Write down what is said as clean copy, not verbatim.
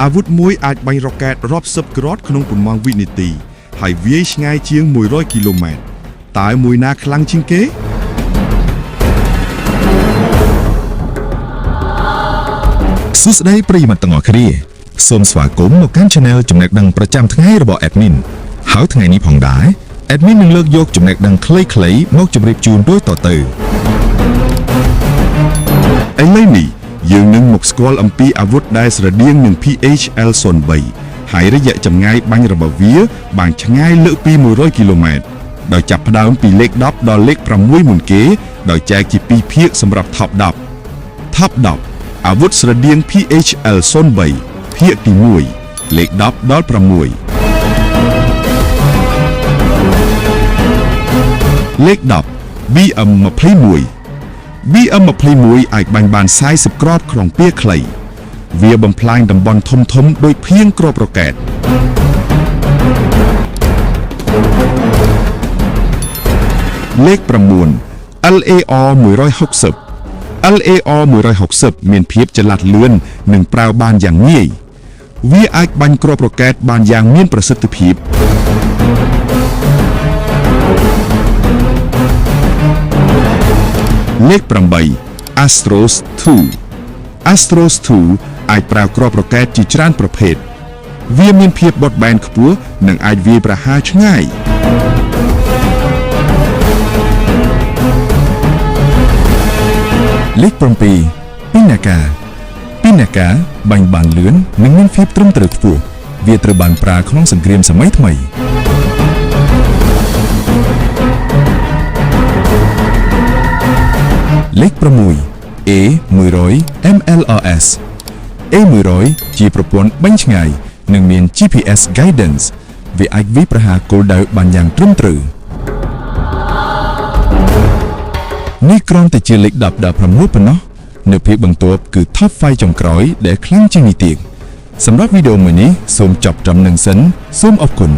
អាវុធមួយអាចបាញ់រ៉ុកែតរាប់សិបគ្រាប់ក្នុងប៉ុន្មានវិនាទីហើយវាយឆ្ងាយជាង100គីឡូម៉ែត្រតើមួយណាខ្លាំងជាងគេសួស្តីប្រិយមិត្តទាំងអស់គ្នាសូមស្វាគមន៍មកកាន់ Channel ចំណេះដឹងប្រចាំថ្ងៃរបស់ Admin ហើយថ្ងៃនេះផងដែរ Admin នឹងលើកយកចំណេះដឹងខ្លីៗមកជម្រាបជូនដូចតទៅឥឡូវនេះយើងនឹងមកស្គាល់អំពីអាវុធដែលស្រដៀងនឹង PHL-03 ហើយរយៈចម្ងាយបាញ់របស់វាបានឆ្ងាយលើសពី100គីឡូម៉ែត្រដោយចាប់ផ្ដើមពីលេខ10ដល់លេខ6មុនគេដោយចែកជា2ភាគសម្រាប់ Top 10 Top 10 អាវុធស្រដៀង PHL-03 ភាគទី1លេខ10ដល់6លេខ10 BM21 BM21 អាចបាញ់បាន40គ្រាប់ក្នុងពេលខ្លីវាបំផ្លាញតំបន់ធំៗដោយភ្លៀងគ្រាប់រ៉ុកែតលេខ9 LAR 160 LAR 160មានភាពចល័តលឿននិងប្រើបានយ៉ាងងាយវាអាចបាញ់គ្រាប់រ៉ុកែតបានយ៉ាងមានប្រសិទ្ធភាពលេខ8 Astros 2 Astros 2អាចប្រើគ្រាប់រ៉ុកែតជាច្រើនប្រភេទវាមានភាពបត់បែនខ្ពស់និងអាចវាយប្រហារឆ្ងាយលេខ7 Pinaka បាញ់បានលឿននិងមានភាពត្រឹមត្រូវខ្ពស់វាត្រូវបានប្រើក្នុងសង្គ្រាមសម័យថ្មីលេខ6 A100 MLRS A100 ជាប្រព័ន្ធបាញ់ឆ្ងាយនិងមាន GPS guidance វាអាចវាយប្រហារគោលដៅបានយ៉ាងត្រឹមត្រូវនេះគ្រាន់តែជាលេខ10ដល់6ប៉ុណ្ណោះនៅភាគបន្ទាប់គឺ Top 5 ចុងក្រោយដែលខ្លាំងជាងនេះទៀតសម្រាប់វីដេអូមួយនេះសូមចប់ត្រឹមនឹងសិនសូមអរគុណ